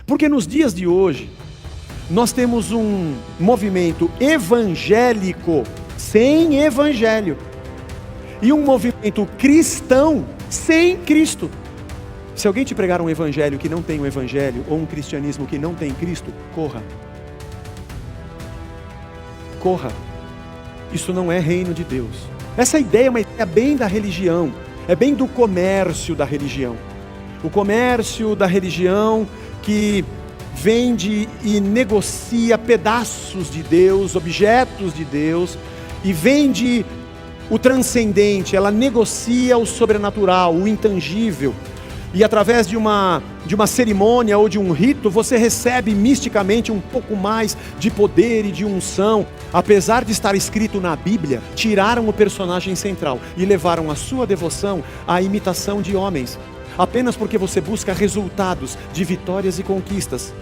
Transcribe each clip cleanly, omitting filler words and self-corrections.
Porque nos dias de hoje, nós temos um movimento evangélico sem evangelho, e um movimento cristão sem Cristo. Se alguém te pregar um evangelho que não tem um evangelho, ou um cristianismo que não tem Cristo, corra. Corra. Isso não é reino de Deus. Essa ideia é uma ideia bem da religião, é bem do comércio da religião. O comércio da religião que vende e negocia pedaços de Deus, objetos de Deus, e vende o transcendente, ela negocia o sobrenatural, o intangível, e através de uma cerimônia ou de um rito, você recebe misticamente um pouco mais de poder e de unção. Apesar de estar escrito na Bíblia, tiraram o personagem central e levaram a sua devoção à imitação de homens, apenas porque você busca resultados de vitórias e conquistas.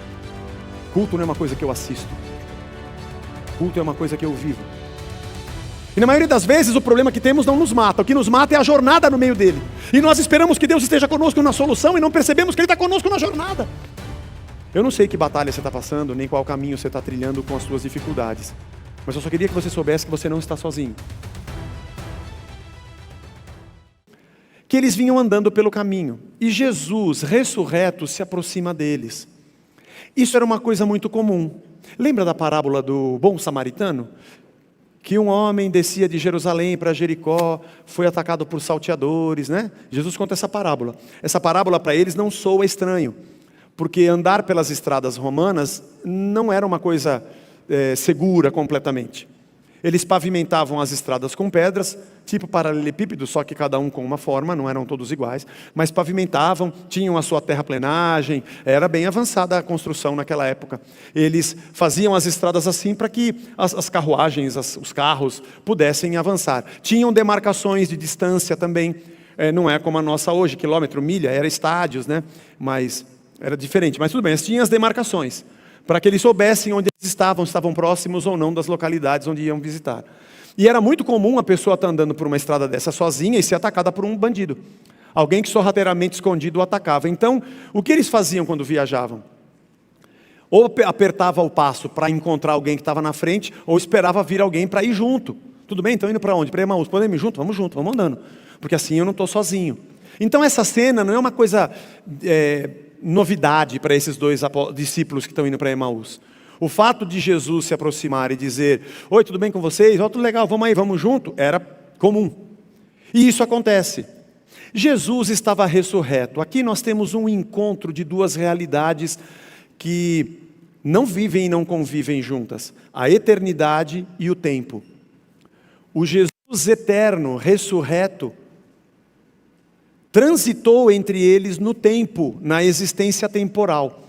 Culto não é uma coisa que eu assisto, culto é uma coisa que eu vivo. E na maioria das vezes o problema que temos não nos mata, o que nos mata é a jornada no meio dele. E nós esperamos que Deus esteja conosco na solução e não percebemos que Ele está conosco na jornada. Eu não sei que batalha você está passando, nem qual caminho você está trilhando com as suas dificuldades, mas eu só queria que você soubesse que você não está sozinho. Que eles vinham andando pelo caminho, e Jesus, ressurreto, se aproxima deles. Isso era uma coisa muito comum. Lembra da parábola do bom samaritano? Que um homem descia de Jerusalém para Jericó, foi atacado por salteadores, né? Jesus conta essa parábola. Essa parábola para eles não soa estranho, porque andar pelas estradas romanas não era uma coisa segura completamente. Eles pavimentavam as estradas com pedras, tipo paralelepípedo, só que cada um com uma forma, não eram todos iguais, mas pavimentavam, tinham a sua terraplenagem, era bem avançada a construção naquela época. Eles faziam as estradas assim para que as carruagens, os carros pudessem avançar. Tinham demarcações de distância também, não é como a nossa hoje, quilômetro, milha, era estádios, né? Mas era diferente, mas tudo bem, tinham as demarcações, para que eles soubessem onde eles estavam próximos ou não das localidades onde iam visitar. E era muito comum a pessoa estar andando por uma estrada dessa sozinha e ser atacada por um bandido. Alguém que sorrateiramente escondido o atacava. Então, o que eles faziam quando viajavam? Ou apertava o passo para encontrar alguém que estava na frente, ou esperava vir alguém para ir junto. Tudo bem? Estão indo para onde? Para Emaús. Podemos ir junto? Vamos andando. Porque assim eu não estou sozinho. Então essa cena não é uma coisa novidade para esses dois discípulos que estão indo para Emaús. O fato de Jesus se aproximar e dizer: oi, tudo bem com vocês? Tudo legal, vamos aí, vamos junto, era comum. E isso acontece. Jesus estava ressurreto. Aqui nós temos um encontro de duas realidades que não vivem e não convivem juntas: a eternidade e o tempo. O Jesus eterno, ressurreto, transitou entre eles no tempo, na existência temporal.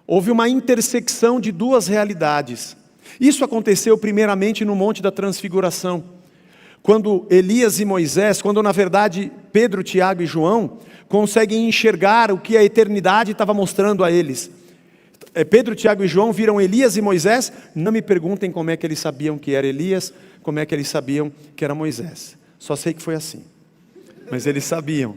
Houve uma intersecção de duas realidades. Isso aconteceu primeiramente no Monte da Transfiguração, quando Elias e Moisés, quando na verdade Pedro, Tiago e João conseguem enxergar o que a eternidade estava mostrando a eles. Pedro, Tiago e João viram Elias e Moisés. Não me perguntem como é que eles sabiam que era Elias, como é que eles sabiam que era Moisés. Só sei que foi assim. Mas eles sabiam,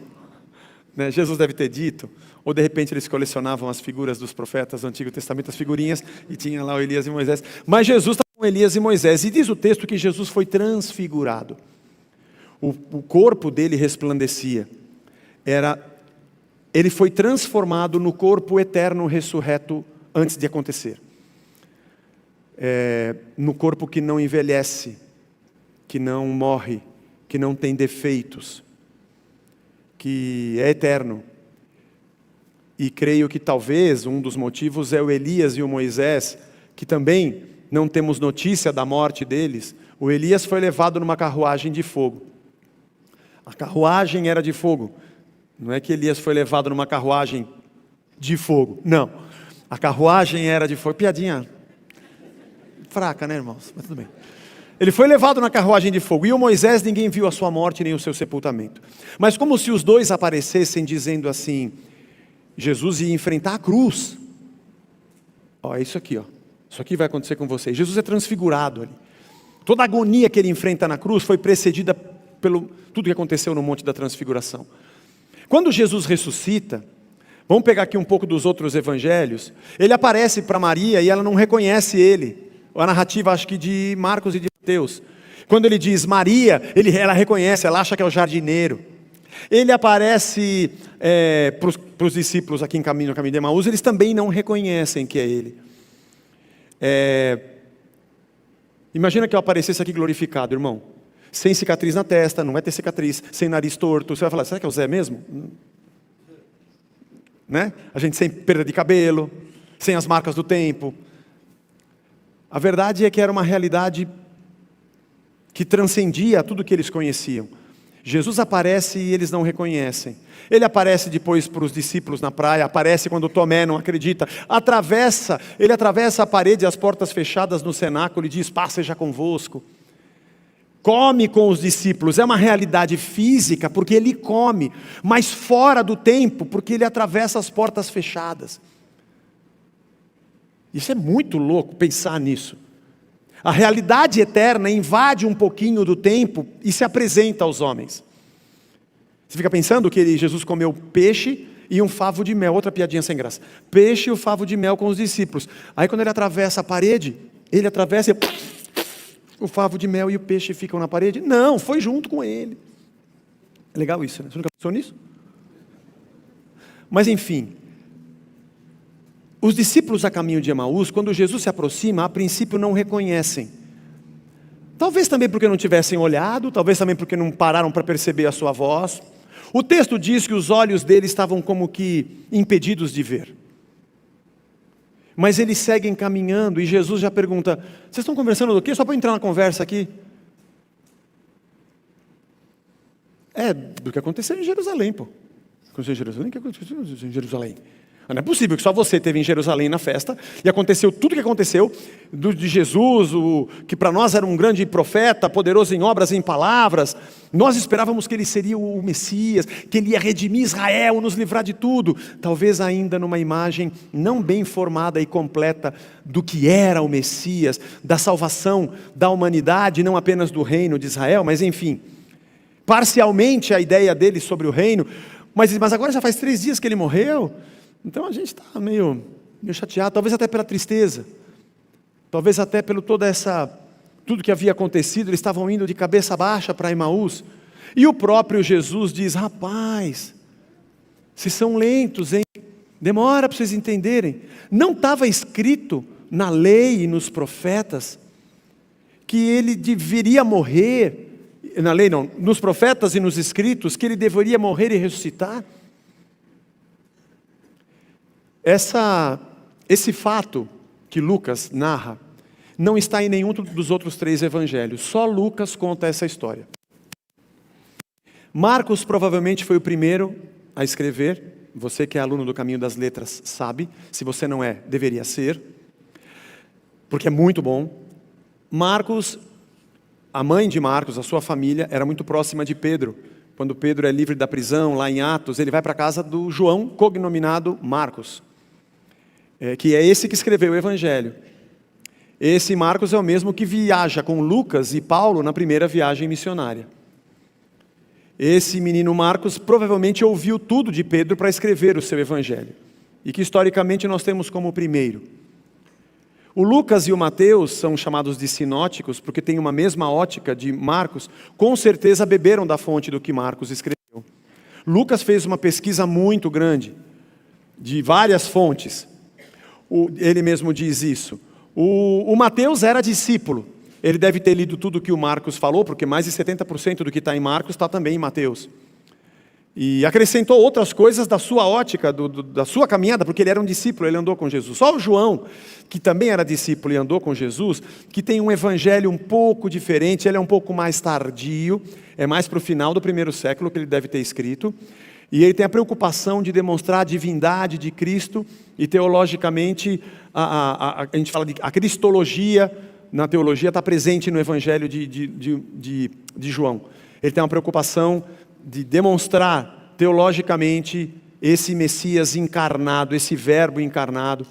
né? Jesus deve ter dito, ou de repente eles colecionavam as figuras dos profetas do Antigo Testamento, as figurinhas, e tinha lá o Elias e Moisés. Mas Jesus estava com Elias e Moisés, e diz o texto que Jesus foi transfigurado. O corpo dele resplandecia. Ele foi transformado no corpo eterno ressurreto antes de acontecer. No corpo que não envelhece, que não morre, que não tem defeitos, que é eterno. E creio que talvez um dos motivos é o Elias e o Moisés, que também não temos notícia da morte deles. O Elias foi levado numa carruagem de fogo. A carruagem era de fogo. Não é que Elias foi levado numa carruagem de fogo. Não. A carruagem era de fogo. Piadinha fraca, né, irmãos? Mas tudo bem. Ele foi levado na carruagem de fogo. E o Moisés, ninguém viu a sua morte nem o seu sepultamento. Mas como se os dois aparecessem dizendo assim: Jesus ia enfrentar a cruz. É isso aqui, Isso aqui vai acontecer com vocês. Jesus é transfigurado ali. Toda a agonia que ele enfrenta na cruz foi precedida pelo tudo que aconteceu no Monte da Transfiguração. Quando Jesus ressuscita, Vamos pegar aqui um pouco dos outros evangelhos. Ele aparece para Maria e ela não reconhece ele. A narrativa, acho que de Marcos e de Mateus. Quando ele diz Maria, ela reconhece, ela acha que é o jardineiro. Ele aparece para os discípulos aqui no caminho de Emaús, eles também não reconhecem que é ele. Imagina que eu aparecesse aqui glorificado, irmão. Sem cicatriz na testa, não vai ter cicatriz, sem nariz torto. Você vai falar, será que é o Zé mesmo? Né? A gente sem perda de cabelo, sem as marcas do tempo. A verdade é que era uma realidade que transcendia tudo que eles conheciam. Jesus aparece e eles não reconhecem. Ele aparece depois para os discípulos na praia, aparece quando Tomé não acredita, ele atravessa a parede e as portas fechadas no cenáculo e diz, paz seja convosco. Come com os discípulos, é uma realidade física porque ele come, mas fora do tempo porque ele atravessa as portas fechadas. Isso é muito louco pensar nisso. A realidade eterna invade um pouquinho do tempo e se apresenta aos homens. Você fica pensando que Jesus comeu peixe e um favo de mel, outra piadinha sem graça. Peixe e o favo de mel com os discípulos. Aí quando ele atravessa a parede, ele atravessa e o favo de mel e o peixe ficam na parede. Não, foi junto com ele. É legal isso, né? Você nunca pensou nisso? Mas enfim, os discípulos a caminho de Emaús, quando Jesus se aproxima, a princípio não reconhecem. Talvez também porque não tivessem olhado, talvez também porque não pararam para perceber a sua voz. O texto diz que os olhos deles estavam como que impedidos de ver. Mas eles seguem caminhando e Jesus já pergunta, vocês estão conversando do quê? Só para eu entrar na conversa aqui. Do que aconteceu em Jerusalém, pô. Aconteceu em Jerusalém? O que aconteceu em Jerusalém? Não é possível que só você esteve em Jerusalém na festa e aconteceu tudo o que aconteceu de Jesus, que para nós era um grande profeta, poderoso em obras e em palavras. Nós esperávamos que ele seria o Messias, que ele ia redimir Israel, nos livrar de tudo. Talvez ainda numa imagem não bem formada e completa do que era o Messias, da salvação da humanidade, não apenas do reino de Israel, mas enfim, parcialmente a ideia dele sobre o reino. Mas agora já faz 3 dias que ele morreu. Então a gente está meio chateado, talvez até pela tristeza, talvez até pelo tudo que havia acontecido. Eles estavam indo de cabeça baixa para Emaús, e o próprio Jesus diz, rapaz, vocês são lentos, hein? Demora para vocês entenderem. Não estava escrito na lei e nos profetas, que ele deveria morrer, na lei não, nos profetas e nos escritos, que ele deveria morrer e ressuscitar? Esse fato que Lucas narra não está em nenhum dos outros 3 evangelhos. Só Lucas conta essa história. Marcos provavelmente foi o primeiro a escrever. Você que é aluno do Caminho das Letras sabe. Se você não é, deveria ser. Porque é muito bom. Marcos, a mãe de Marcos, a sua família, era muito próxima de Pedro. Quando Pedro é livre da prisão, lá em Atos, ele vai para a casa do João, cognominado Marcos. Que é esse que escreveu o Evangelho. Esse Marcos é o mesmo que viaja com Lucas e Paulo na primeira viagem missionária. Esse menino Marcos provavelmente ouviu tudo de Pedro para escrever o seu Evangelho, e que historicamente nós temos como o primeiro. O Lucas e o Mateus são chamados de sinóticos porque têm uma mesma ótica de Marcos, com certeza beberam da fonte do que Marcos escreveu. Lucas fez uma pesquisa muito grande, de várias fontes. Ele mesmo diz isso. O Mateus era discípulo. Ele deve ter lido tudo que o Marcos falou, porque mais de 70% do que está em Marcos está também em Mateus. E acrescentou outras coisas da sua ótica, da sua caminhada, porque ele era um discípulo, ele andou com Jesus. Só o João, que também era discípulo e andou com Jesus, que tem um evangelho um pouco diferente, ele é um pouco mais tardio, é mais para o final do 1º século que ele deve ter escrito. E ele tem a preocupação de demonstrar a divindade de Cristo, e teologicamente, a gente fala de a cristologia, na teologia está presente no Evangelho de João. Ele tem uma preocupação de demonstrar teologicamente esse Messias encarnado, esse verbo encarnado,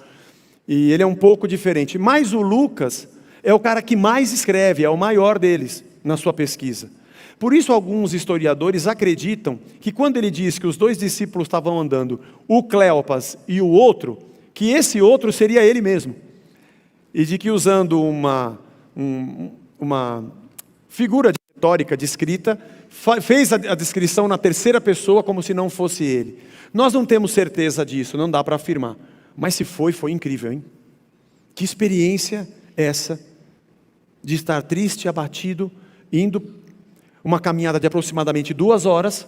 e ele é um pouco diferente. Mas o Lucas é o cara que mais escreve, é o maior deles na sua pesquisa. Por isso alguns historiadores acreditam que quando ele diz que os 2 discípulos estavam andando, o Cleopas e o outro, que esse outro seria ele mesmo. E de que usando uma figura de retórica descrita, fez a descrição na terceira pessoa como se não fosse ele. Nós não temos certeza disso, não dá para afirmar. Mas se foi incrível, hein? Que experiência essa de estar triste, abatido, indo uma caminhada de aproximadamente 2 horas,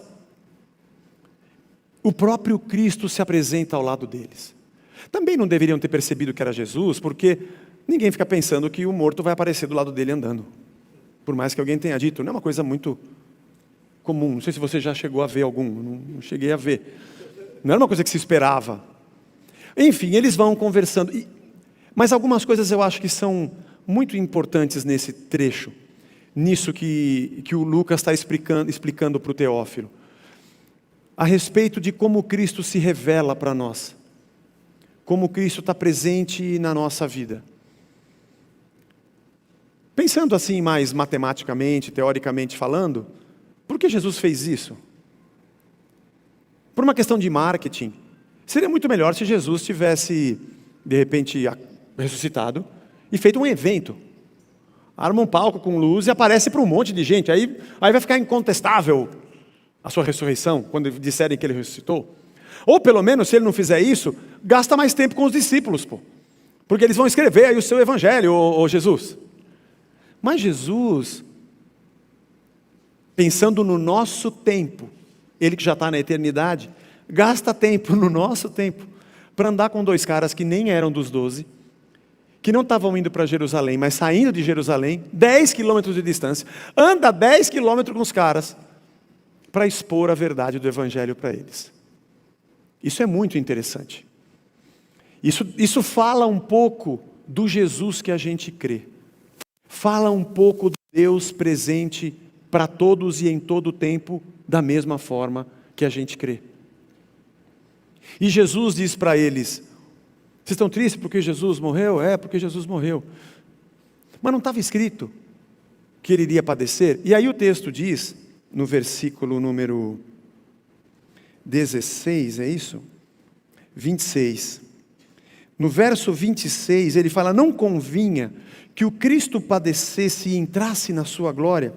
o próprio Cristo se apresenta ao lado deles. Também não deveriam ter percebido que era Jesus, porque ninguém fica pensando que o morto vai aparecer do lado dele andando. Por mais que alguém tenha dito, não é uma coisa muito comum. Não sei se você já chegou a ver algum, não cheguei a ver. Não era uma coisa que se esperava. Enfim, eles vão conversando. Mas algumas coisas eu acho que são muito importantes nesse trecho. Nisso que o Lucas está explicando para o Teófilo. A respeito de como Cristo se revela para nós. Como Cristo está presente na nossa vida. Pensando assim mais matematicamente, teoricamente falando, por que Jesus fez isso? Por uma questão de marketing. Seria muito melhor se Jesus tivesse, de repente, ressuscitado e feito um evento. Arma um palco com luz e aparece para um monte de gente. Aí vai ficar incontestável a sua ressurreição, quando disserem que ele ressuscitou. Ou pelo menos, se ele não fizer isso, gasta mais tempo com os discípulos, pô. Porque eles vão escrever aí o seu evangelho, ô Jesus. Mas Jesus, pensando no nosso tempo, ele que já está na eternidade, gasta tempo no nosso tempo, para andar com 2 caras que nem eram dos 12, que não estavam indo para Jerusalém, mas saindo de Jerusalém, 10 quilômetros de distância, anda 10 quilômetros com os caras, para expor a verdade do Evangelho para eles. Isso é muito interessante. Isso fala um pouco do Jesus que a gente crê. Fala um pouco do Deus presente para todos e em todo o tempo, da mesma forma que a gente crê. E Jesus diz para eles, vocês estão tristes porque Jesus morreu? É, porque Jesus morreu. Mas não estava escrito que ele iria padecer? E aí o texto diz, no versículo número 16, é isso? 26. No verso 26, ele fala, não convinha que o Cristo padecesse e entrasse na sua glória.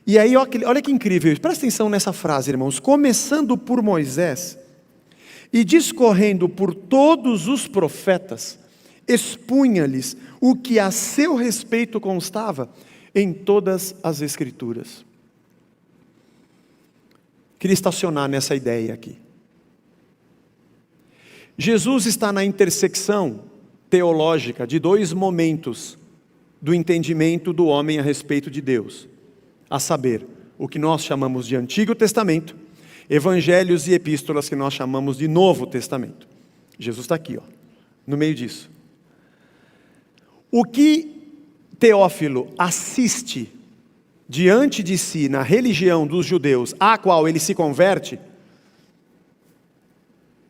E aí, olha que incrível, presta atenção nessa frase, irmãos. Começando por Moisés e discorrendo por todos os profetas, expunha-lhes o que a seu respeito constava em todas as Escrituras. Queria estacionar nessa ideia aqui. Jesus está na intersecção teológica de 2 momentos do entendimento do homem a respeito de Deus. A saber, o que nós chamamos de Antigo Testamento, Evangelhos e Epístolas que nós chamamos de Novo Testamento. Jesus está aqui, no meio disso. O que Teófilo assiste diante de si na religião dos judeus, à qual ele se converte,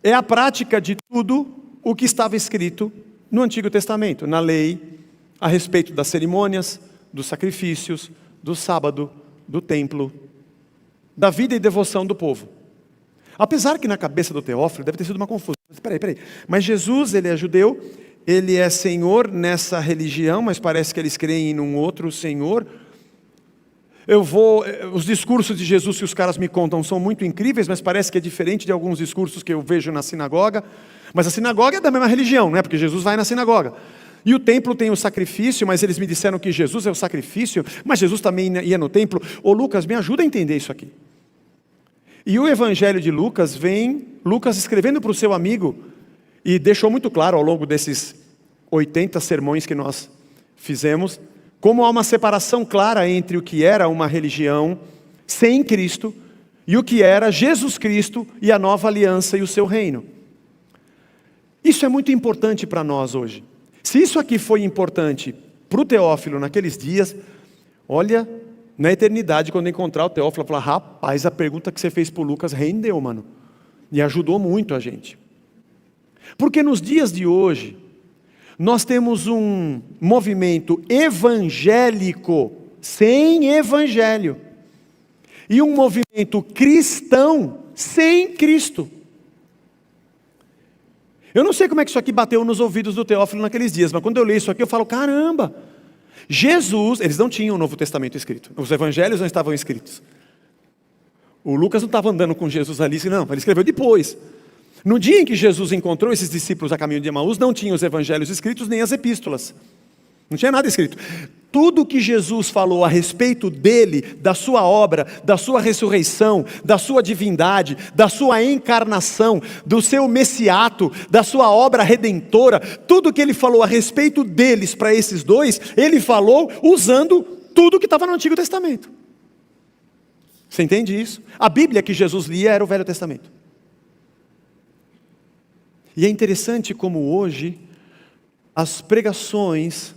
é a prática de tudo o que estava escrito no Antigo Testamento, na lei, a respeito das cerimônias, dos sacrifícios, do sábado, do templo, da vida e devoção do povo. Apesar que na cabeça do Teófilo deve ter sido uma confusão. Peraí. Mas Jesus, ele é judeu, ele é Senhor nessa religião, mas parece que eles creem em um outro Senhor. Os discursos de Jesus que os caras me contam são muito incríveis, mas parece que é diferente de alguns discursos que eu vejo na sinagoga. Mas a sinagoga é da mesma religião, não é? Porque Jesus vai na sinagoga. E o templo tem o sacrifício, mas eles me disseram que Jesus é o sacrifício, mas Jesus também ia no templo. Ô Lucas, me ajuda a entender isso aqui. E o evangelho de Lucas vem, Lucas escrevendo para o seu amigo, e deixou muito claro ao longo desses 80 sermões que nós fizemos, como há uma separação clara entre o que era uma religião sem Cristo, e o que era Jesus Cristo e a nova aliança e o seu reino. Isso é muito importante para nós hoje. Se isso aqui foi importante para o Teófilo naqueles dias, olha, na eternidade, quando encontrar o Teófilo, falar, rapaz, a pergunta que você fez para o Lucas rendeu, mano. E ajudou muito a gente. Porque nos dias de hoje, nós temos um movimento evangélico sem evangelho. e um movimento cristão sem Cristo. Eu não sei como é que isso aqui bateu nos ouvidos do Teófilo naqueles dias, mas quando eu leio isso aqui eu falo, caramba, Jesus, eles não tinham o Novo Testamento escrito, os evangelhos não estavam escritos. O Lucas não estava andando com Jesus ali, não, ele escreveu depois. No dia em que Jesus encontrou esses discípulos a caminho de Emaús, não tinha os evangelhos escritos nem as epístolas. Não tinha nada escrito. Tudo que Jesus falou a respeito dele, da sua obra, da sua ressurreição, da sua divindade, da sua encarnação, do seu messiato, da sua obra redentora, tudo que ele falou a respeito deles para esses dois, ele falou usando tudo que estava no Antigo Testamento. Você entende isso? A Bíblia que Jesus lia era o Velho Testamento. E é interessante como hoje as pregações,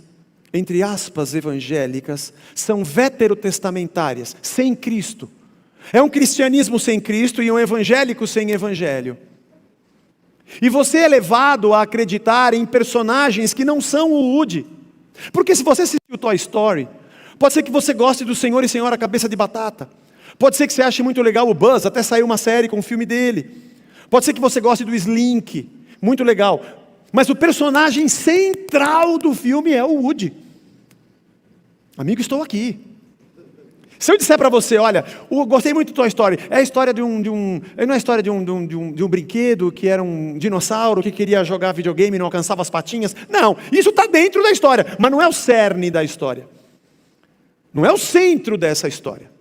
entre aspas, evangélicas, são veterotestamentárias, sem Cristo. É um cristianismo sem Cristo e um evangélico sem evangelho. E você é levado a acreditar em personagens que não são o Woody. Porque se você assistiu Toy Story, pode ser que você goste do Senhor e Senhora Cabeça de Batata. Pode ser que você ache muito legal o Buzz, até saiu uma série com o filme dele. Pode ser que você goste do Slink, muito legal. Mas o personagem central do filme é o Woody. Amigo, estou aqui. Se eu disser para você, olha, gostei muito do Toy Story, é a história não é a história de um brinquedo que era um dinossauro que queria jogar videogame e não alcançava as patinhas. Não, isso está dentro da história, mas não é o cerne da história. Não é o centro dessa história.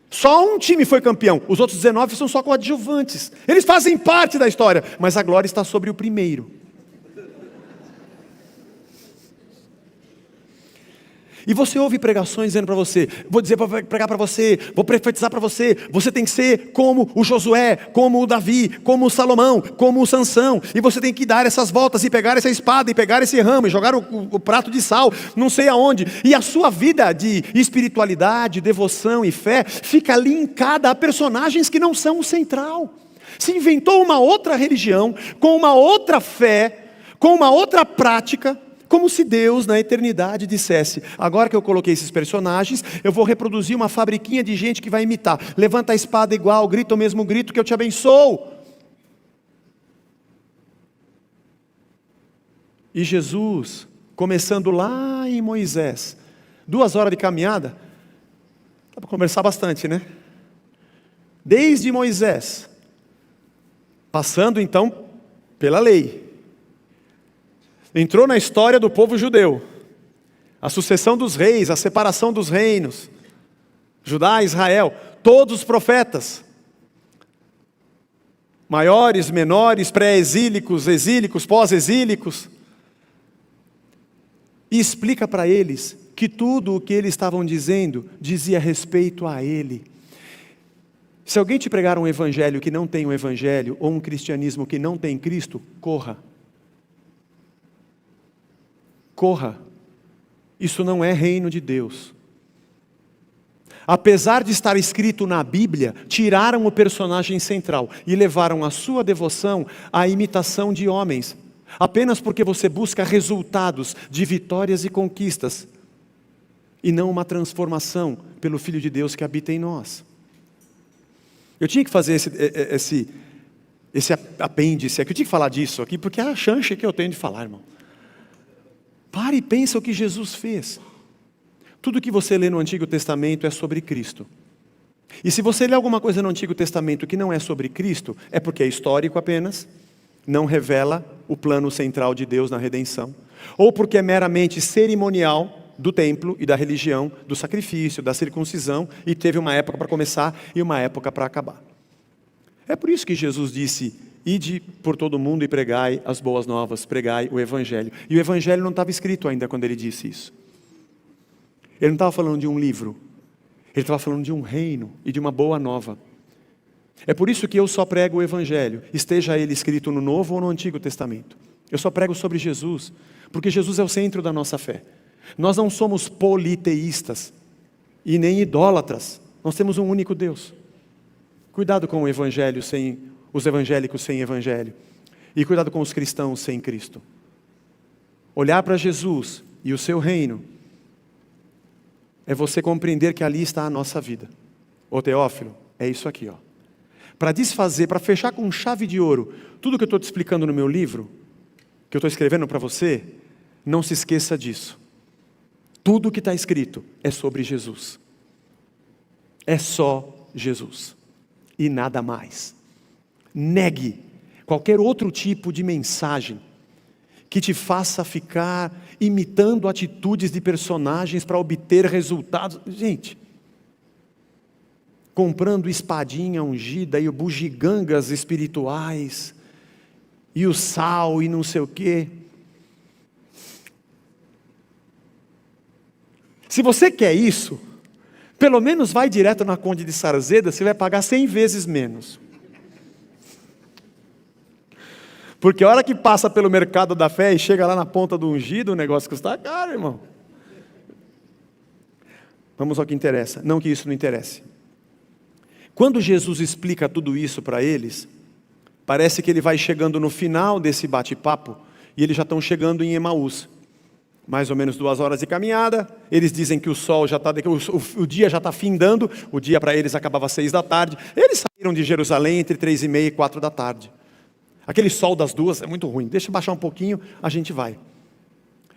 Só um time foi campeão, os outros 19 são só coadjuvantes. Eles fazem parte da história, mas a glória está sobre o primeiro. E você ouve pregações dizendo para você, vou pregar para você, vou profetizar para você, você tem que ser como o Josué, como o Davi, como o Salomão, como o Sansão, e você tem que dar essas voltas e pegar essa espada e pegar esse ramo e jogar o prato de sal, não sei aonde, e a sua vida de espiritualidade, devoção e fé fica linkada a personagens que não são o central. Se inventou uma outra religião, com uma outra fé, com uma outra prática, como se Deus, na eternidade, dissesse, agora que eu coloquei esses personagens, eu vou reproduzir uma fabriquinha de gente que vai imitar. Levanta a espada igual, grita o mesmo grito que eu te abençoo. E Jesus, começando lá em Moisés, 2 horas de caminhada, dá para conversar bastante, né? Desde Moisés, passando então pela lei, entrou na história do povo judeu, a sucessão dos reis, a separação dos reinos, Judá, Israel, todos os profetas, maiores, menores, pré-exílicos, exílicos, pós-exílicos, e explica para eles que tudo o que eles estavam dizendo, dizia respeito a ele. Se alguém te pregar um evangelho que não tem um evangelho, ou um cristianismo que não tem Cristo, corra. Corra, isso não é reino de Deus. Apesar de estar escrito na Bíblia, tiraram o personagem central e levaram a sua devoção à imitação de homens, apenas porque você busca resultados de vitórias e conquistas, e não uma transformação pelo Filho de Deus que habita em nós. Eu tinha que fazer esse apêndice aqui, eu tinha que falar disso aqui, porque é a chance que eu tenho de falar, irmão. Pare e pensa o que Jesus fez. Tudo que você lê no Antigo Testamento é sobre Cristo. E se você lê alguma coisa no Antigo Testamento que não é sobre Cristo, é porque é histórico apenas, não revela o plano central de Deus na redenção, ou porque é meramente cerimonial do templo e da religião, do sacrifício, da circuncisão, e teve uma época para começar e uma época para acabar. É por isso que Jesus disse, ide por todo mundo e pregai as boas novas, pregai o Evangelho. E o Evangelho não estava escrito ainda quando ele disse isso. Ele não estava falando de um livro, ele estava falando de um reino e de uma boa nova. É por isso que eu só prego o Evangelho, esteja ele escrito no Novo ou no Antigo Testamento. Eu só prego sobre Jesus, porque Jesus é o centro da nossa fé. Nós não somos politeístas e nem idólatras, nós temos um único Deus. Cuidado com o Evangelho sem os evangélicos sem evangelho. E cuidado com os cristãos sem Cristo. Olhar para Jesus e o seu reino é você compreender que ali está a nossa vida. Ô Teófilo, é isso aqui, ó. Para desfazer, para fechar com chave de ouro, tudo que eu estou te explicando no meu livro, que eu estou escrevendo para você, não se esqueça disso. Tudo que está escrito é sobre Jesus. É só Jesus. E nada mais. Negue qualquer outro tipo de mensagem que te faça ficar imitando atitudes de personagens para obter resultados. Gente, comprando espadinha ungida e bugigangas espirituais, e o sal e não sei o quê. Se você quer isso, pelo menos vai direto na Conde de Sarzeda, você vai pagar 100 vezes menos. Porque a hora que passa pelo mercado da fé e chega lá na ponta do ungido, o negócio custa caro, irmão. Vamos ao que interessa, não que isso não interesse. Quando Jesus explica tudo isso para eles, parece que ele vai chegando no final desse bate-papo, e eles já estão chegando em Emaús. Mais ou menos 2 horas de caminhada, eles dizem que o sol já está, o dia já está findando, o dia para eles acabava às 6 da tarde, eles saíram de Jerusalém entre 3:30 e 4 da tarde. Aquele sol das 2 é muito ruim, deixa eu baixar um pouquinho, a gente vai.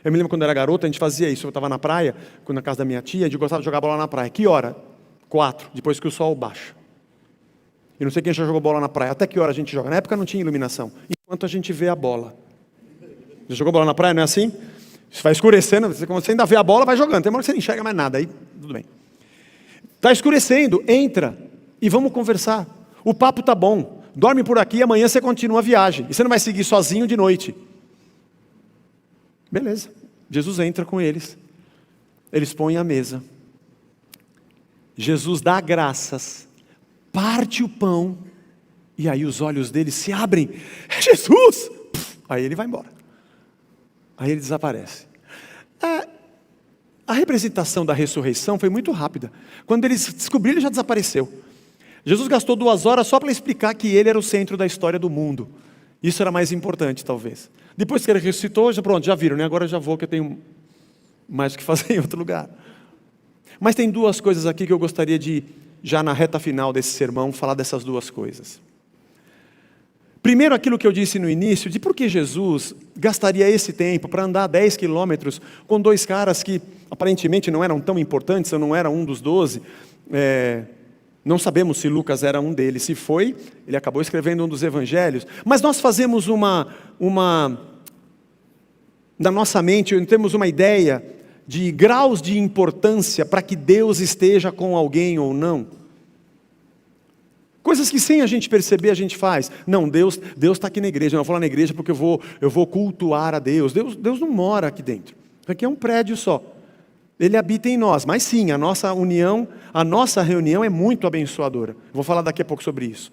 Eu me lembro quando eu era garoto, a gente fazia isso, eu estava na praia, na casa da minha tia, a gente gostava de jogar bola na praia. Que hora? 4, depois que o sol baixa. E não sei quem já jogou bola na praia, até que hora a gente joga? Na época não tinha iluminação, enquanto a gente vê a bola. Já jogou bola na praia, não é assim? Isso vai escurecendo, você ainda vê a bola, vai jogando, tem uma hora que você não enxerga mais nada, aí tudo bem. Está escurecendo, entra e vamos conversar. O papo está bom, dorme por aqui e amanhã você continua a viagem. E você não vai seguir sozinho de noite. Beleza, Jesus entra com eles, eles põem a mesa. Jesus dá graças, parte o pão, e aí os olhos dele se abrem. É Jesus! Aí ele vai embora. Aí ele desaparece. A representação da ressurreição foi muito rápida. Quando eles descobriram, ele já desapareceu. Jesus gastou 2 horas só para explicar que ele era o centro da história do mundo. Isso era mais importante, talvez. Depois que ele ressuscitou, já viram, né? Agora eu já vou, que eu tenho mais o que fazer em outro lugar. Mas tem 2 coisas aqui que eu gostaria de, já na reta final desse sermão, falar dessas 2 coisas. Primeiro, aquilo que eu disse no início, de por que Jesus gastaria esse tempo para andar 10 quilômetros com 2 caras que aparentemente não eram tão importantes, eu não era um dos 12, não sabemos se Lucas era um deles, se foi, ele acabou escrevendo um dos evangelhos, mas nós fazemos na nossa mente, temos uma ideia de graus de importância para que Deus esteja com alguém ou não. Coisas que sem a gente perceber a gente faz. Não, Deus está aqui na igreja. Eu não vou falar na igreja porque eu vou cultuar a Deus. Deus não mora aqui dentro. Aqui é um prédio só. Ele habita em nós. Mas sim, a nossa união, a nossa reunião é muito abençoadora. Vou falar daqui a pouco sobre isso.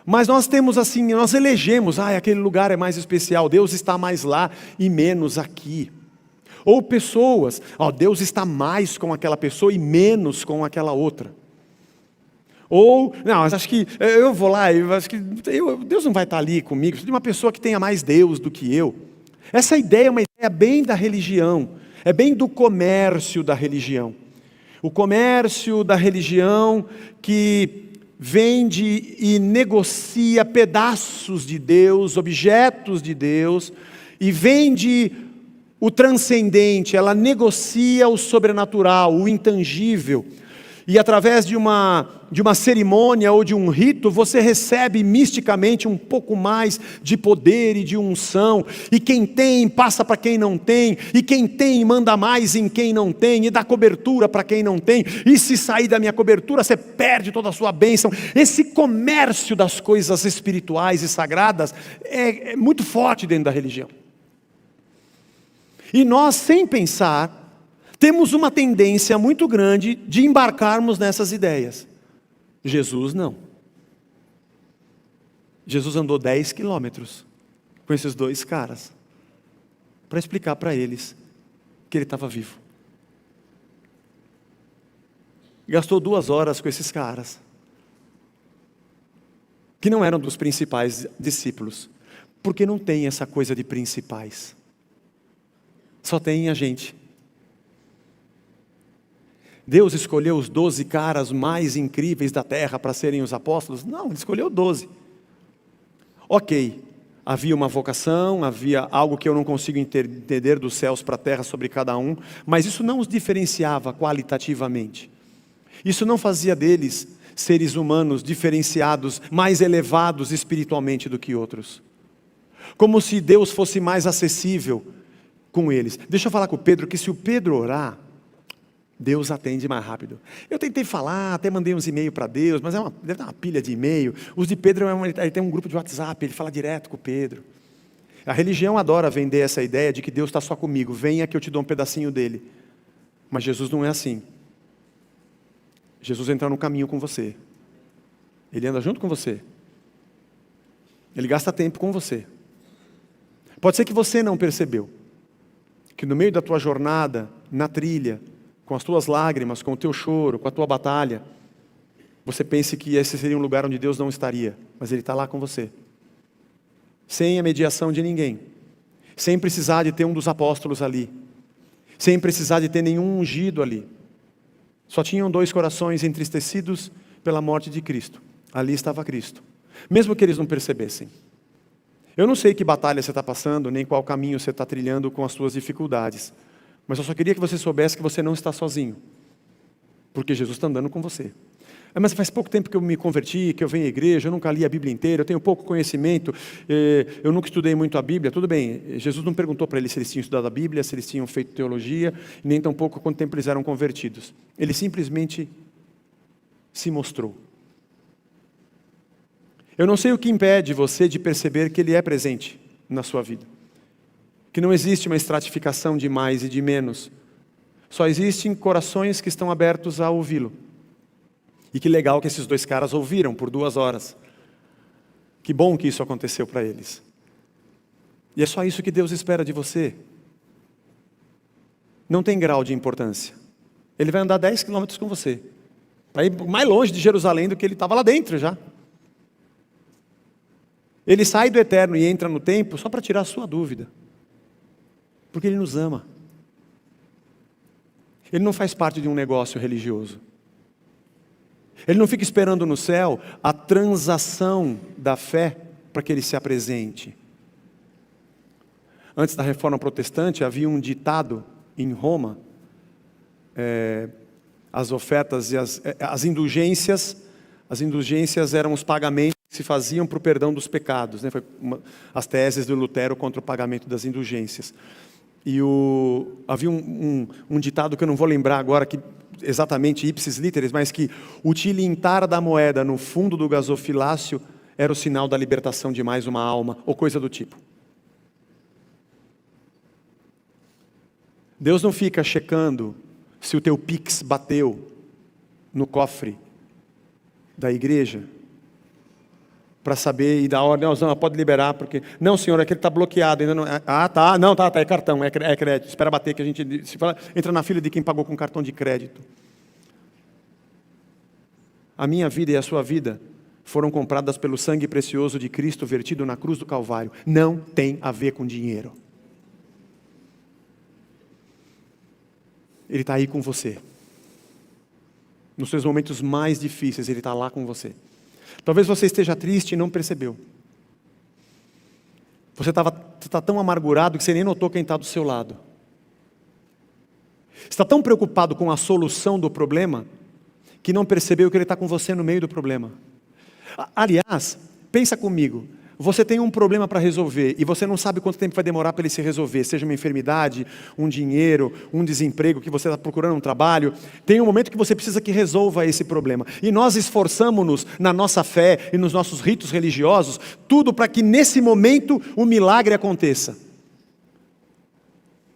Mas nós temos assim, nós elegemos, aquele lugar é mais especial. Deus está mais lá e menos aqui. Ou pessoas, Deus está mais com aquela pessoa e menos com aquela outra. Ou, não, acho que eu vou lá, Deus não vai estar ali comigo, preciso de uma pessoa que tenha mais Deus do que eu. Essa ideia é uma ideia bem da religião, é bem do comércio da religião. O comércio da religião que vende e negocia pedaços de Deus, objetos de Deus, e vende o transcendente, ela negocia o sobrenatural, o intangível. E através de uma cerimônia ou de um rito, você recebe misticamente um pouco mais de poder e de unção. E quem tem, passa para quem não tem. E quem tem, manda mais em quem não tem. E dá cobertura para quem não tem. E se sair da minha cobertura, você perde toda a sua bênção. Esse comércio das coisas espirituais e sagradas é muito forte dentro da religião. E nós, sem pensar, temos uma tendência muito grande de embarcarmos nessas ideias. Jesus não. Jesus andou 10 quilômetros com esses 2 caras para explicar para eles que ele estava vivo. Gastou 2 horas com esses caras que não eram dos principais discípulos, porque não tem essa coisa de principais. Só tem a gente. Deus escolheu os 12 caras mais incríveis da terra para serem os apóstolos? Não, Ele escolheu 12. Ok, havia uma vocação, havia algo que eu não consigo entender dos céus para a terra sobre cada um, mas isso não os diferenciava qualitativamente. Isso não fazia deles seres humanos diferenciados, mais elevados espiritualmente do que outros. Como se Deus fosse mais acessível com eles. Deixa eu falar com o Pedro, que se o Pedro orar, Deus atende mais rápido. Eu tentei falar, até mandei uns e-mails para Deus, mas deve ter uma pilha de e-mail. Os de Pedro, ele tem um grupo de WhatsApp, ele fala direto com o Pedro. A religião adora vender essa ideia de que Deus está só comigo, venha que eu te dou um pedacinho dele. Mas Jesus não é assim. Jesus entra no caminho com você. Ele anda junto com você. Ele gasta tempo com você. Pode ser que você não percebeu, que no meio da tua jornada, na trilha, com as tuas lágrimas, com o teu choro, com a tua batalha, você pense que esse seria um lugar onde Deus não estaria, mas Ele está lá com você. Sem a mediação de ninguém, sem precisar de ter um dos apóstolos ali, sem precisar de ter nenhum ungido ali. Só tinham 2 corações entristecidos pela morte de Cristo. Ali estava Cristo, mesmo que eles não percebessem. Eu não sei que batalha você está passando, nem qual caminho você está trilhando com as suas dificuldades, mas eu só queria que você soubesse que você não está sozinho, porque Jesus está andando com você. Mas faz pouco tempo que eu me converti, que eu venho à igreja, eu nunca li a Bíblia inteira, eu tenho pouco conhecimento, eu nunca estudei muito a Bíblia. Tudo bem, Jesus não perguntou para eles se eles tinham estudado a Bíblia, se eles tinham feito teologia, nem tampouco quanto tempo eles eram convertidos. Ele simplesmente se mostrou. Eu não sei o que impede você de perceber que Ele é presente na sua vida. Que não existe uma estratificação de mais e de menos. Só existem corações que estão abertos a ouvi-lo. E que legal que esses 2 caras ouviram por 2 horas. Que bom que isso aconteceu para eles. E é só isso que Deus espera de você. Não tem grau de importância. Ele vai andar 10 quilômetros com você. Para ir mais longe de Jerusalém do que ele estava lá dentro já. Ele sai do eterno e entra no tempo só para tirar a sua dúvida. Porque Ele nos ama. Ele não faz parte de um negócio religioso. Ele não fica esperando no céu a transação da fé para que Ele se apresente. Antes da Reforma Protestante havia um ditado em Roma, as ofertas e as indulgências eram os pagamentos que se faziam para o perdão dos pecados, né? Foi as teses de Lutero contra o pagamento das indulgências. E havia um ditado que eu não vou lembrar agora, que exatamente ipsis literis, mas que o tilintar da moeda no fundo do gasofilácio era o sinal da libertação de mais uma alma, ou coisa do tipo. Deus não fica checando se o teu Pix bateu no cofre da igreja, para saber e dar ordem, não, pode liberar, porque, não senhor, aquele está bloqueado, ainda não, é cartão, é crédito, espera bater que a gente, se fala, entra na fila de quem pagou com cartão de crédito. A minha vida e a sua vida foram compradas pelo sangue precioso de Cristo vertido na cruz do Calvário, não tem a ver com dinheiro. Ele está aí com você, nos seus momentos mais difíceis, Ele está lá com você. Talvez você esteja triste e não percebeu. Você está tão amargurado que você nem notou quem está do seu lado. Você está tão preocupado com a solução do problema que não percebeu que Ele está com você no meio do problema. Aliás, pensa comigo. Você tem um problema para resolver e você não sabe quanto tempo vai demorar para ele se resolver, seja uma enfermidade, um dinheiro, um desemprego, que você está procurando um trabalho. Tem um momento que você precisa que resolva esse problema. E nós esforçamos-nos na nossa fé e nos nossos ritos religiosos, tudo para que nesse momento o milagre aconteça.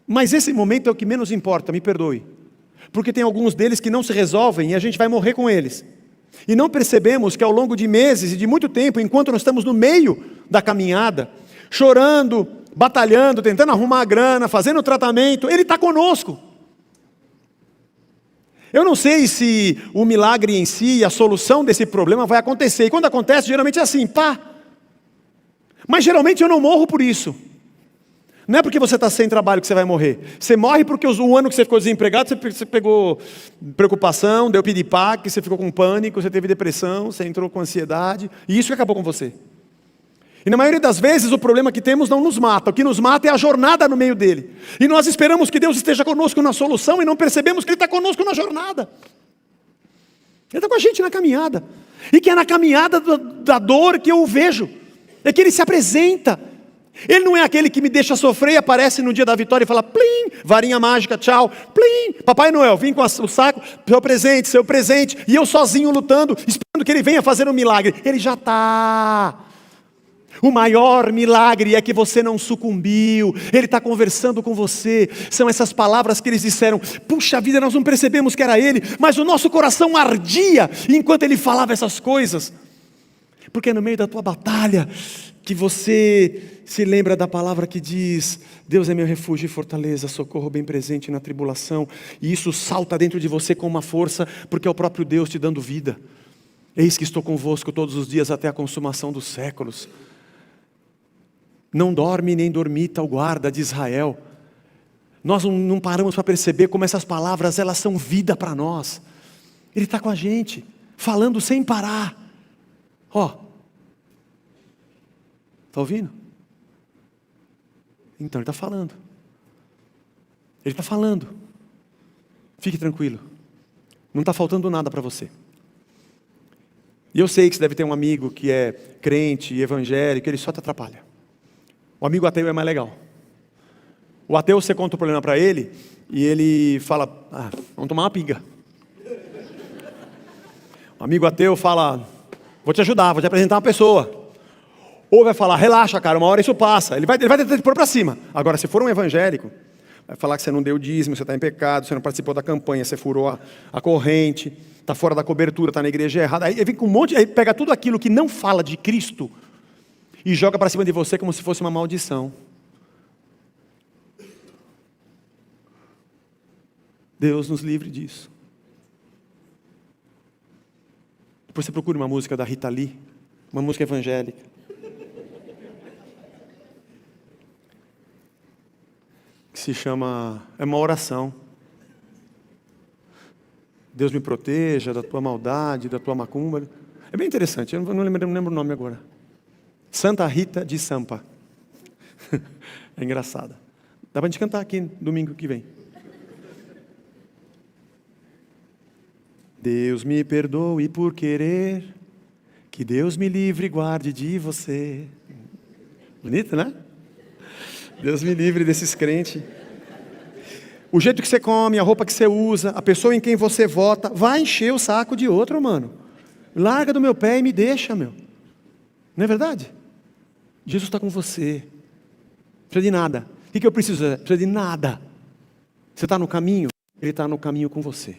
Mas esse momento é o que menos importa, me perdoe. Porque tem alguns deles que não se resolvem e a gente vai morrer com eles. E não percebemos que ao longo de meses e de muito tempo, enquanto nós estamos no meio da caminhada, chorando, batalhando, tentando arrumar a grana, fazendo o tratamento, Ele está conosco. Eu não sei se o milagre em si, a solução desse problema vai acontecer. E quando acontece, geralmente é assim, pá. Mas geralmente eu não morro por isso. Não é porque você está sem trabalho que você vai morrer. Você morre porque o ano que você ficou desempregado, você pegou preocupação, deu piripaque, você ficou com pânico, você teve depressão, você entrou com ansiedade, e isso que acabou com você. E na maioria das vezes o problema que temos não nos mata, o que nos mata é a jornada no meio dele. E nós esperamos que Deus esteja conosco na solução e não percebemos que Ele está conosco na jornada. Ele está com a gente na caminhada. E que é na caminhada da dor que eu o vejo. É que Ele se apresenta. Ele não é aquele que me deixa sofrer e aparece no dia da vitória e fala, plim, varinha mágica, tchau, plim, Papai Noel, vim com o saco, seu presente, e eu sozinho lutando, esperando que Ele venha fazer um milagre. Ele já está. O maior milagre é que você não sucumbiu, Ele está conversando com você. São essas palavras que eles disseram, puxa vida, nós não percebemos que era Ele, mas o nosso coração ardia enquanto Ele falava essas coisas. Porque é no meio da tua batalha que você se lembra da palavra que diz, Deus é meu refúgio e fortaleza, socorro bem presente na tribulação, e isso salta dentro de você com uma força, porque é o próprio Deus te dando vida. Eis que estou convosco todos os dias até a consumação dos séculos. Não dorme nem dormita o guarda de Israel. Nós não paramos para perceber como essas palavras, elas são vida para nós. Ele está com a gente, falando sem parar. Está ouvindo? Então Ele está falando. Ele está falando. Fique tranquilo. Não está faltando nada para você. E eu sei que você deve ter um amigo que é crente, evangélico, ele só te atrapalha. O amigo ateu é mais legal. O ateu, você conta o problema para ele, e ele fala, vamos tomar uma pinga. O amigo ateu fala, vou te ajudar, vou te apresentar uma pessoa. Ou vai falar, relaxa cara, uma hora isso passa. Ele vai tentar te pôr para cima. Agora, se for um evangélico, vai falar que você não deu dízimo, você está em pecado, você não participou da campanha, você furou a corrente, está fora da cobertura, está na igreja errada. Aí vem com um monte, aí pega tudo aquilo que não fala de Cristo e joga para cima de você como se fosse uma maldição. Deus nos livre disso. Depois você procura uma música da Rita Lee, uma música evangélica. Que se chama, é uma oração. Deus me proteja da tua maldade, da tua macumba. É bem interessante, eu não lembro o nome agora. Santa Rita de Sampa. É engraçada. Dá para a gente cantar aqui domingo que vem. Deus me perdoe por querer, que Deus me livre e guarde de você. Bonito, né? Deus me livre desses crentes. O jeito que você come, a roupa que você usa, a pessoa em quem você vota, vai encher o saco de outro, mano. Larga do meu pé e me deixa, meu. Não é verdade? Jesus está com você. Não precisa de nada. O que eu preciso? Não precisa de nada. Você está no caminho? Ele está no caminho com você.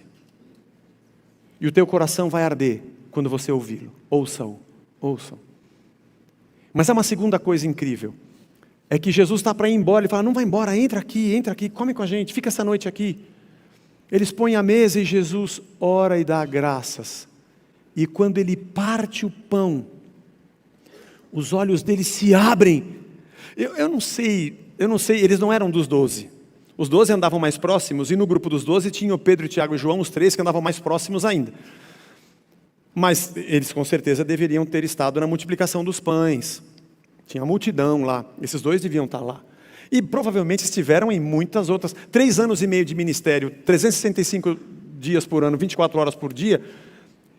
E o teu coração vai arder quando você ouvi-lo. Ouçam. Mas há uma segunda coisa incrível. É que Jesus está para ir embora, Ele fala, não vai embora, entra aqui, come com a gente, fica essa noite aqui. Eles põem a mesa e Jesus ora e dá graças. E quando Ele parte o pão, os olhos dele se abrem. Eu não sei, eles não eram dos 12. Os 12 andavam mais próximos, e no grupo dos 12 tinham Pedro, Tiago e João, os 3 que andavam mais próximos ainda. Mas eles com certeza deveriam ter estado na multiplicação dos pães. Tinha multidão lá, esses 2 deviam estar lá. E provavelmente estiveram em muitas outras. 3 anos e meio de ministério, 365 dias por ano, 24 horas por dia.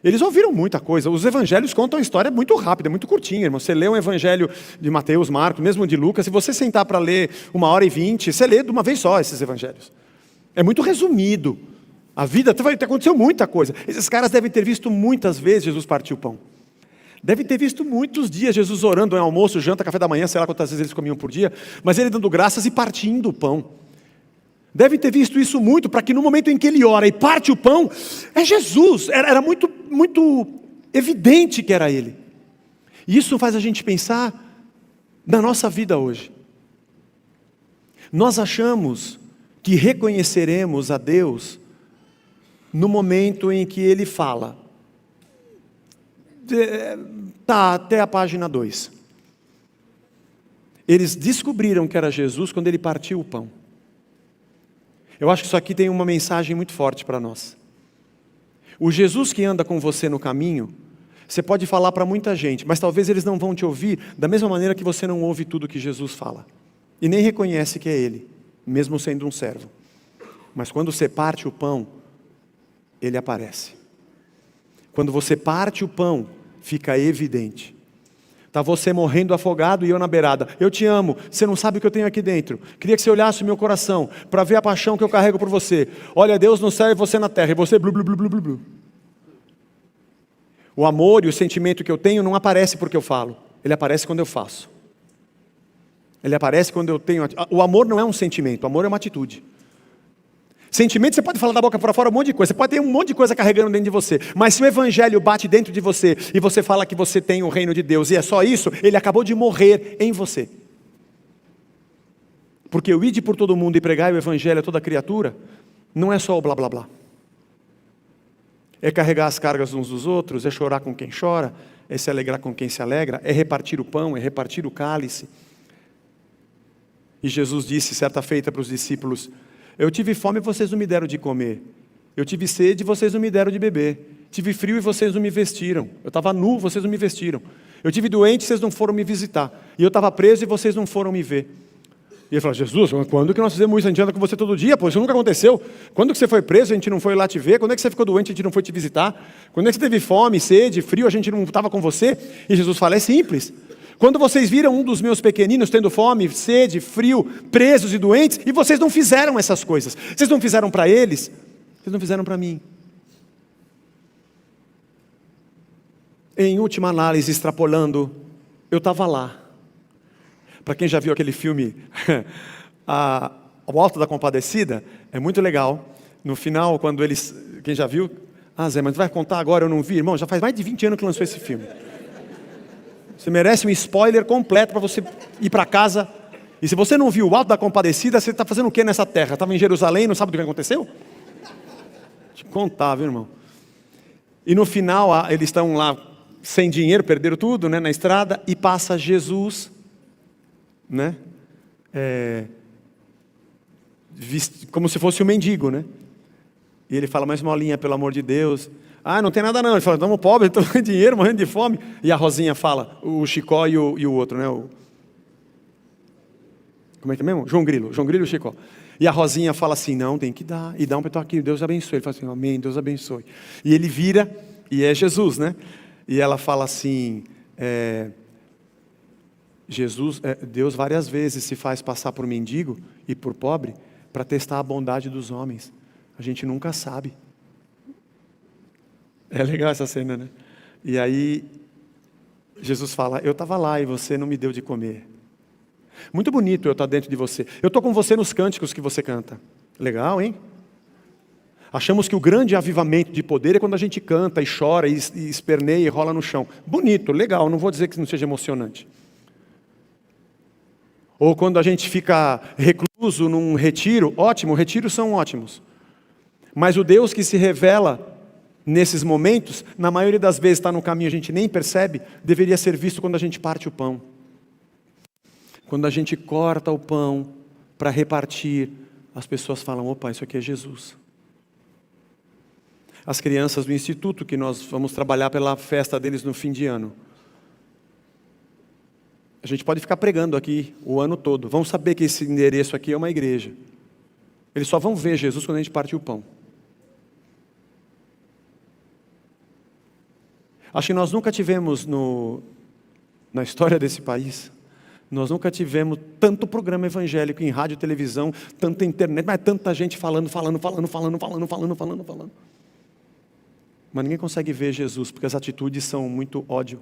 Eles ouviram muita coisa. Os evangelhos contam a história muito rápida, muito curtinha, irmão. Você lê um evangelho de Mateus, Marcos, mesmo de Lucas, se você sentar para ler 1h20, você lê de uma vez só esses evangelhos. É muito resumido. A vida, aconteceu muita coisa. Esses caras devem ter visto muitas vezes Jesus partir o pão. Devem ter visto muitos dias Jesus orando em almoço, janta, café da manhã, sei lá quantas vezes eles comiam por dia, mas Ele dando graças e partindo o pão. Deve ter visto isso muito, para que no momento em que Ele ora e parte o pão, é Jesus. Era muito, muito evidente que era Ele. E isso faz a gente pensar na nossa vida hoje. Nós achamos que reconheceremos a Deus no momento em que Ele fala. Tá, até a página 2. Eles descobriram que era Jesus quando ele partiu o pão. Eu acho que isso aqui tem uma mensagem muito forte para nós. O Jesus que anda com você no caminho, você pode falar para muita gente, mas talvez eles não vão te ouvir da mesma maneira que você não ouve tudo que Jesus fala. E nem reconhece que é Ele, mesmo sendo um servo. Mas quando você parte o pão, Ele aparece. Quando você parte o pão, fica evidente. Está você morrendo afogado e eu na beirada. Eu te amo, você não sabe o que eu tenho aqui dentro. Queria que você olhasse o meu coração, para ver a paixão que eu carrego por você. Olha, Deus no céu e você na terra, e você blu, blu, blu, blu, blu, blu. O amor e o sentimento que eu tenho não aparece porque eu falo. Ele aparece quando eu faço. Ele aparece quando eu tenho... O amor não é um sentimento, o amor é uma atitude. Sentimento você pode falar da boca para fora um monte de coisa, você pode ter um monte de coisa carregando dentro de você, mas se o evangelho bate dentro de você, e você fala que você tem o reino de Deus, e é só isso, ele acabou de morrer em você. Porque o ide por todo mundo e pregar o evangelho a toda criatura, não é só o blá blá blá. É carregar as cargas uns dos outros, é chorar com quem chora, é se alegrar com quem se alegra, é repartir o pão, é repartir o cálice. E Jesus disse certa feita para os discípulos: eu tive fome e vocês não me deram de comer. Eu tive sede e vocês não me deram de beber. Tive frio e vocês não me vestiram. Eu estava nu, vocês não me vestiram. Eu tive doente e vocês não foram me visitar. E eu estava preso e vocês não foram me ver. E ele falou: Jesus, quando que nós fizemos isso? A gente anda com você todo dia, pô, isso nunca aconteceu. Quando que você foi preso, a gente não foi lá te ver? Quando é que você ficou doente, a gente não foi te visitar? Quando é que você teve fome, sede, frio, a gente não estava com você? E Jesus fala: é simples. Quando vocês viram um dos meus pequeninos tendo fome, sede, frio, presos e doentes, e vocês não fizeram essas coisas. Vocês não fizeram para eles, vocês não fizeram para mim. Em última análise, extrapolando, eu estava lá. Para quem já viu aquele filme, O Alto da Compadecida, é muito legal. No final, quando eles... Quem já viu? Ah, Zé, mas vai contar agora, eu não vi. Irmão, já faz mais de 20 anos que lançou esse filme. Você merece um spoiler completo para você ir para casa. E se você não viu o Alto da Compadecida, você está fazendo o que nessa terra? Estava em Jerusalém, não sabe do que aconteceu? Deixa eu contar, viu, irmão? E no final, eles estão lá sem dinheiro, perderam tudo, né, na estrada, e passa Jesus, né? Como se fosse um mendigo, né? E ele fala: mais uma linha, pelo amor de Deus. Ah, não tem nada não. Ele fala: estamos pobres, estamos sem dinheiro, morrendo de fome. E a Rosinha fala, o Chicó e o outro, né? Como é que é mesmo? João Grilo e o Chicó. E a Rosinha fala assim: não, tem que dar. E dá um petoquinho, Deus abençoe. Ele fala assim: amém, Deus abençoe. E ele vira, e é Jesus, né? E ela fala assim, Deus várias vezes se faz passar por mendigo e por pobre para testar a bondade dos homens. A gente nunca sabe. É legal essa cena, né? E aí, Jesus fala: eu estava lá e você não me deu de comer. Muito bonito eu estar dentro de você. Eu estou com você nos cânticos que você canta. Legal, hein? Achamos que o grande avivamento de poder é quando a gente canta e chora e esperneia e rola no chão. Bonito, legal, não vou dizer que não seja emocionante. Ou quando a gente fica recluso num retiro, ótimo, retiros são ótimos. Mas o Deus que se revela nesses momentos, na maioria das vezes está no caminho, a gente nem percebe, deveria ser visto quando a gente parte o pão. Quando a gente corta o pão para repartir, as pessoas falam: opa, isso aqui é Jesus. As crianças do instituto, que nós vamos trabalhar pela festa deles no fim de ano. A gente pode ficar pregando aqui o ano todo. Vão saber que esse endereço aqui é uma igreja. Eles só vão ver Jesus quando a gente partir o pão. Acho que nós nunca tivemos na história desse país, nós nunca tivemos tanto programa evangélico em rádio, televisão, tanta internet, mas tanta gente falando. Mas ninguém consegue ver Jesus, porque as atitudes são muito ódio.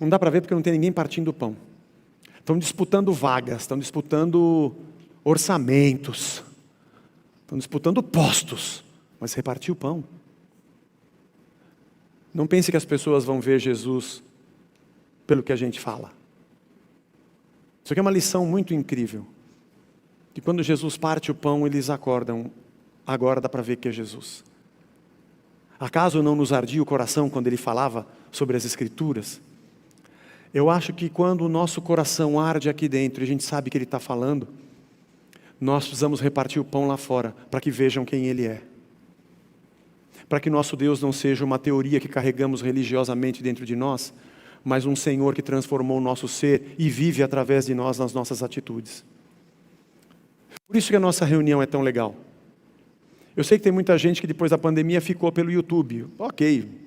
Não dá para ver porque não tem ninguém partindo o pão. Estão disputando vagas, estão disputando orçamentos, estão disputando postos, mas repartir o pão. Não pense que as pessoas vão ver Jesus pelo que a gente fala. Isso aqui é uma lição muito incrível. Que quando Jesus parte o pão, eles acordam. Agora dá para ver que é Jesus. Acaso não nos ardia o coração quando ele falava sobre as Escrituras? Eu acho que quando o nosso coração arde aqui dentro, e a gente sabe que Ele está falando, nós precisamos repartir o pão lá fora, para que vejam quem Ele é. Para que nosso Deus não seja uma teoria que carregamos religiosamente dentro de nós, mas um Senhor que transformou o nosso ser e vive através de nós nas nossas atitudes. Por isso que a nossa reunião é tão legal. Eu sei que tem muita gente que depois da pandemia ficou pelo YouTube. Ok.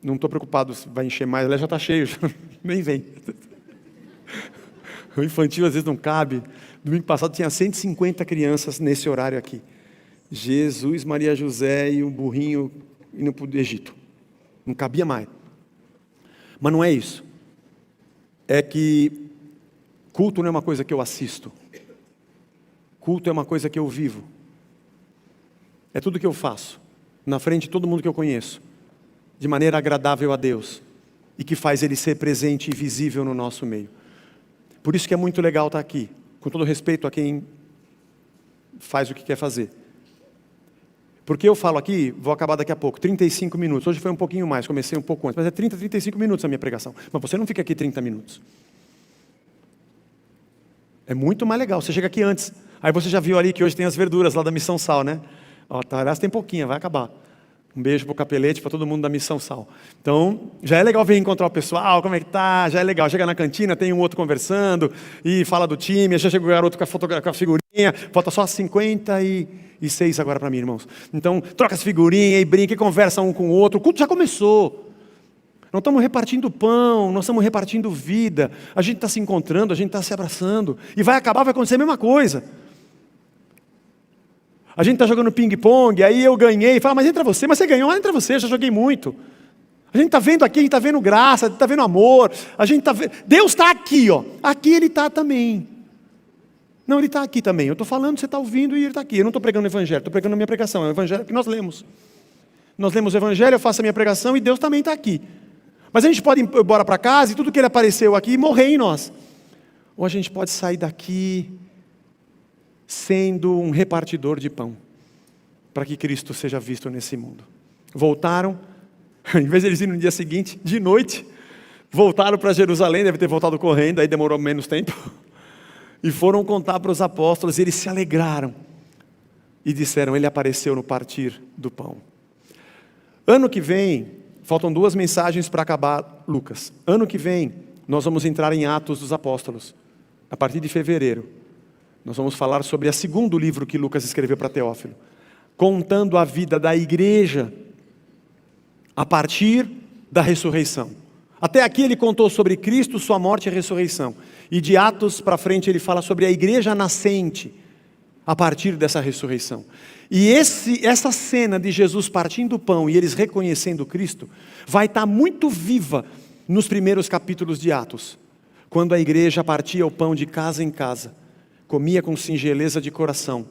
Não estou preocupado se vai encher mais, ela já está cheio, nem vem. O infantil às vezes não cabe. Domingo passado tinha 150 crianças nesse horário aqui. Jesus, Maria José e um burrinho indo para o Egito. Não cabia mais. Mas não é isso. É que culto não é uma coisa que eu assisto. Culto é uma coisa que eu vivo. É tudo que eu faço, na frente de todo mundo que eu conheço, de maneira agradável a Deus, e que faz Ele ser presente e visível no nosso meio. Por isso que é muito legal estar aqui, com todo respeito a quem faz o que quer fazer. Porque eu falo aqui, vou acabar daqui a pouco, 35 minutos. Hoje foi um pouquinho mais, comecei um pouco antes, mas é 30, 35 minutos a minha pregação. Mas você não fica aqui 30 minutos. É muito mais legal, você chega aqui antes. Aí você já viu ali que hoje tem as verduras lá da Missão Sal, né? Ó, aliás, tem pouquinha, vai acabar. Um beijo para o Capelete, para todo mundo da Missão Sal. Então, já é legal vir encontrar o pessoal, como é que tá? Já é legal. Chega na cantina, tem um outro conversando, e fala do time, já chega o garoto com a figurinha, falta só 56 agora para mim, irmãos. Então, troca as figurinhas e brinca e conversa um com o outro. O culto já começou. Nós estamos repartindo pão, nós estamos repartindo vida. A gente está se encontrando, a gente está se abraçando. E vai acabar, vai acontecer a mesma coisa. A gente está jogando ping-pong, aí eu ganhei, fala, mas entra você, mas você ganhou, entra você, eu já joguei muito. A gente está vendo aqui, a gente está vendo graça, a gente está vendo amor, a gente está vendo... Deus está aqui, ó. Aqui Ele está também. Não, Ele está aqui também. Eu estou falando, você está ouvindo e Ele está aqui. Eu não estou pregando o Evangelho, estou pregando a minha pregação. É o Evangelho que nós lemos. Nós lemos o Evangelho, eu faço a minha pregação e Deus também está aqui. Mas a gente pode ir embora para casa e tudo que Ele apareceu aqui morrer em nós. Ou a gente pode sair daqui sendo um repartidor de pão, para que Cristo seja visto nesse mundo. Voltaram, em vez de eles irem no dia seguinte, de noite, voltaram para Jerusalém, deve ter voltado correndo, aí demorou menos tempo, e foram contar para os apóstolos, e eles se alegraram, e disseram, Ele apareceu no partir do pão. Ano que vem, faltam 2 mensagens para acabar Lucas. Ano que vem, nós vamos entrar em Atos dos Apóstolos, a partir de fevereiro. Nós vamos falar sobre o segundo livro que Lucas escreveu para Teófilo, contando a vida da igreja a partir da ressurreição. Até aqui ele contou sobre Cristo, sua morte e ressurreição. E de Atos para frente ele fala sobre a igreja nascente a partir dessa ressurreição. E essa cena de Jesus partindo o pão e eles reconhecendo Cristo vai estar muito viva nos primeiros capítulos de Atos, quando a igreja partia o pão de casa em casa, comia com singeleza de coração,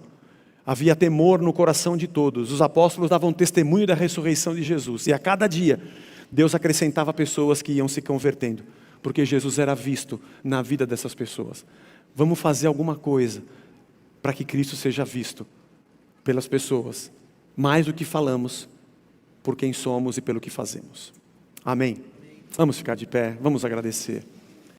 havia temor no coração de todos, os apóstolos davam testemunho da ressurreição de Jesus, e a cada dia, Deus acrescentava pessoas que iam se convertendo, porque Jesus era visto na vida dessas pessoas. Vamos fazer alguma coisa, para que Cristo seja visto, pelas pessoas, mais do que falamos, por quem somos e pelo que fazemos. Amém? Vamos ficar de pé, vamos agradecer.